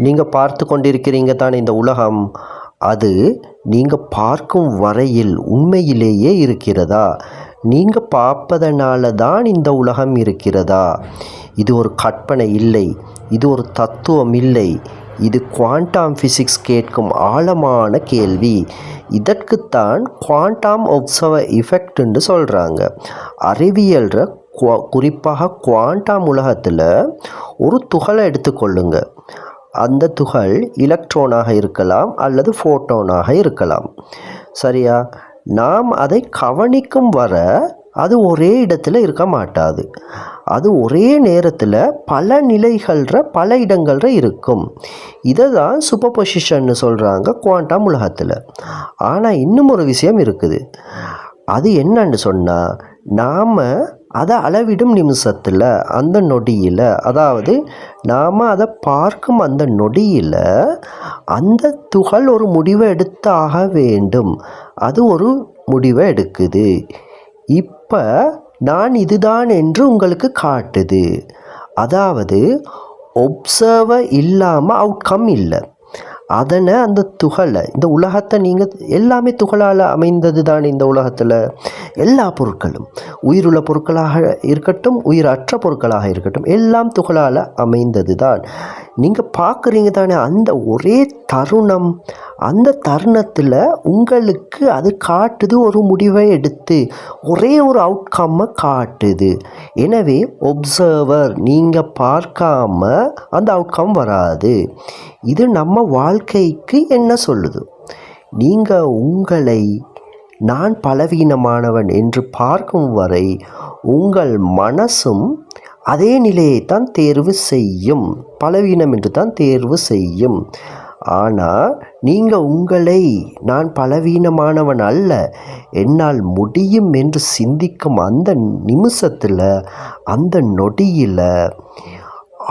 நீங்கள் பார்த்து கொண்டிருக்கிறீங்க தானே இந்த உலகம், அது நீங்கள் பார்க்கும் வரையில் உண்மையிலேயே இருக்கிறதா? நீங்கள் பார்ப்பதனால தான் இந்த உலகம் இருக்கிறதா? இது ஒரு கற்பனை இல்லை, இது ஒரு தத்துவம் இல்லை, இது குவாண்டம் ஃபிசிக்ஸ் கேட்கும் ஆழமான கேள்வி. இதற்குத்தான் குவாண்டம் ஒப்சர்வர் எஃபெக்ட் என்று சொல்கிறாங்க. அறிவியல்ற குறிப்பாக குவாண்டம் உலகத்தில் ஒரு துகளை எடுத்துக்கொள்ளுங்க. அந்த துகள் எலக்ட்ரானாக இருக்கலாம் அல்லது ஃபோட்டானாக இருக்கலாம். சரியா? நாம் அதை கவனிக்கும் வர அது ஒரே இடத்துல இருக்க மாட்டாது. அது ஒரே நேரத்தில் பல நிலைகள்ற பல இடங்கள்ற இருக்கும். இதை தான் சூப்பர் பொசிஷன்னு சொல்கிறாங்க குவாண்டம் உலகத்தில். ஆனால் இன்னும் ஒரு விஷயம் இருக்குது. அது என்னன்னு சொன்னால், நாம் அதை அளவிடும் நிமிஷத்தில், அந்த நொடியில், அதாவது நாம் அதை பார்க்கும் அந்த நொடியில் அந்த துகள் ஒரு முடிவை எடுத்தாக வேண்டும். அது ஒரு முடிவை எடுக்குது. இப்போ நான் இதுதான் என்று உங்களுக்கு காட்டுது. அதாவது ஒப்சர்வர் இல்லாமல் அவுட்கம் இல்லை. அதனை அந்த துகளை, இந்த உலகத்தை நீங்கள் எல்லாமே துகளால் அமைந்தது தான். இந்த உலகத்தில் எல்லா பொருட்களும், உயிருள்ள பொருட்களாக இருக்கட்டும் உயிரற்ற பொருட்களாக இருக்கட்டும், எல்லாம் துகளால் அமைந்தது தான். நீங்கள் பார்க்குறீங்க தானே அந்த ஒரே தருணம், அந்த தருணத்தில் உங்களுக்கு அது காட்டுது, ஒரு முடிவை எடுத்து ஒரே ஒரு அவுட்கம்மை காட்டுது. எனவே ஒப்சர்வர், நீங்கள் பார்க்காம அந்த அவுட்கம் வராது. இது நம்ம வாழ்க்கைக்கு என்ன சொல்லுது? நீங்கள் உங்களை நான் பலவீனமானவன் என்று பார்க்கும் வரை உங்கள் மனசும் அதே நிலையைத்தான் தேர்வு செய்யும், பலவீனம் என்று தான் தேர்வு செய்யும். ஆனால் நீங்கள் உங்களை நான் பலவீனமானவன் அல்ல, என்னால் முடியும் என்று சிந்திக்கும் அந்த நிமிஷத்தில், அந்த நொடியில்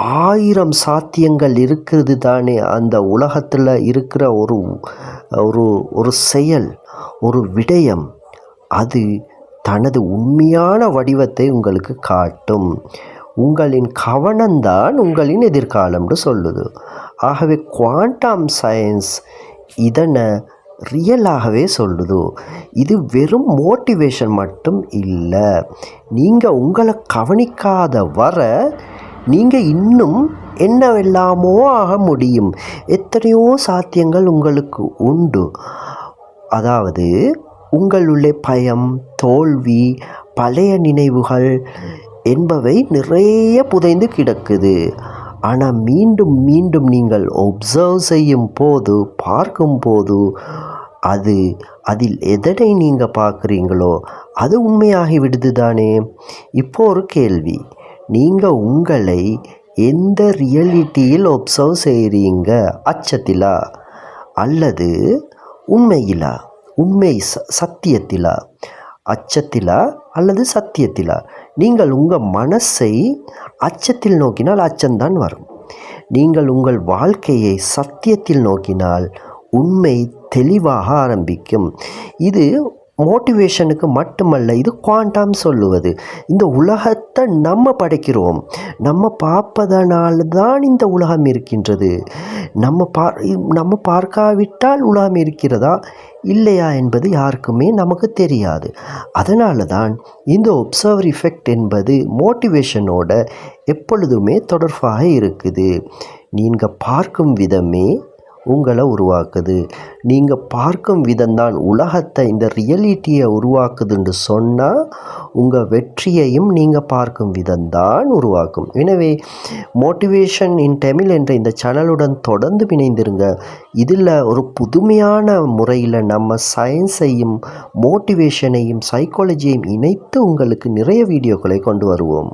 1000 சாத்தியங்கள் இருக்கிறது தானே. அந்த உலகத்தில் இருக்கிற ஒரு ஒரு ஒரு செயல், ஒரு விடயம், அது தனது உண்மையான வடிவத்தை உங்களுக்கு காட்டும். உங்களின் கவனம்தான் உங்களின் எதிர்காலம்னு சொல்லுது. ஆகவே குவாண்டம் சயின்ஸ் இதனை ரியலாகவே சொல்லுது. இது வெறும் மோட்டிவேஷன் மட்டும் இல்லை. நீங்கள் உங்களை கவனிக்காத வர நீங்கள் இன்னும் என்னவெல்லாமோ ஆக முடியும். எத்தனையோ சாத்தியங்கள் உங்களுக்கு உண்டு. அதாவது உங்களுள்ளே பயம், தோல்வி, பழைய நினைவுகள் என்பவை நிறைய புதைந்து கிடக்குது. ஆனால் மீண்டும் மீண்டும் நீங்கள் ஒப்சர்வ் செய்யும் போது, பார்க்கும் போது, அதில் எதனை நீங்கள் பார்க்குறீங்களோ அது உண்மையாகி விடுது தானே. இப்போ ஒரு கேள்வி, நீங்கள் உங்களை எந்த ரியாலிட்டியில் ஒப்சர்வ் செய்கிறீங்க? அச்சத்திலா அல்லது உண்மையிலா? உண்மை சத்தியத்திலா? அச்சத்திலா அல்லது சத்தியத்திலா? நீங்கள் உங்கள் மனசை அச்சத்தில் நோக்கினால் அச்சம்தான் வரும். நீங்கள் உங்கள் வாழ்க்கையை சத்தியத்தில் நோக்கினால் உண்மை தெளிவாக ஆரம்பிக்கும். இது மோட்டிவேஷனுக்கு மட்டுமல்ல, இது குவாண்டம் சொல்லுவது. இந்த உலகத்தை நம்ம படைக்கிறோம், நம்ம பார்ப்பதனால தான் இந்த உலகம் இருக்கின்றது. நம்ம பார்க்காவிட்டால் உலகம் இருக்கிறதா இல்லையா என்பது யாருக்குமே நமக்கு தெரியாது. அதனால தான் இந்த ஒப்சர்வர் எஃபெக்ட் என்பது மோட்டிவேஷனோட எப்பொழுதுமே தொடர்பாக இருக்குது. நீங்கள் பார்க்கும் விதமே உங்களை உருவாக்குது. நீங்கள் பார்க்கும் விதம்தான் உலகத்தை, இந்த ரியாலிட்டியை உருவாக்குதுன்னு சொன்னால் உங்கள் வெற்றியையும் நீங்கள் பார்க்கும் விதம்தான் உருவாக்கும். எனவே மோட்டிவேஷன் இன் தமிழ் என்ற இந்த சேனலுடன் தொடர்ந்து இணைந்திருங்க. இதில் ஒரு புதுமையான முறையில் நம்ம சயின்ஸையும் மோட்டிவேஷனையும் சைக்காலஜியையும் இணைத்து உங்களுக்கு நிறைய வீடியோக்களை கொண்டு வருவோம்.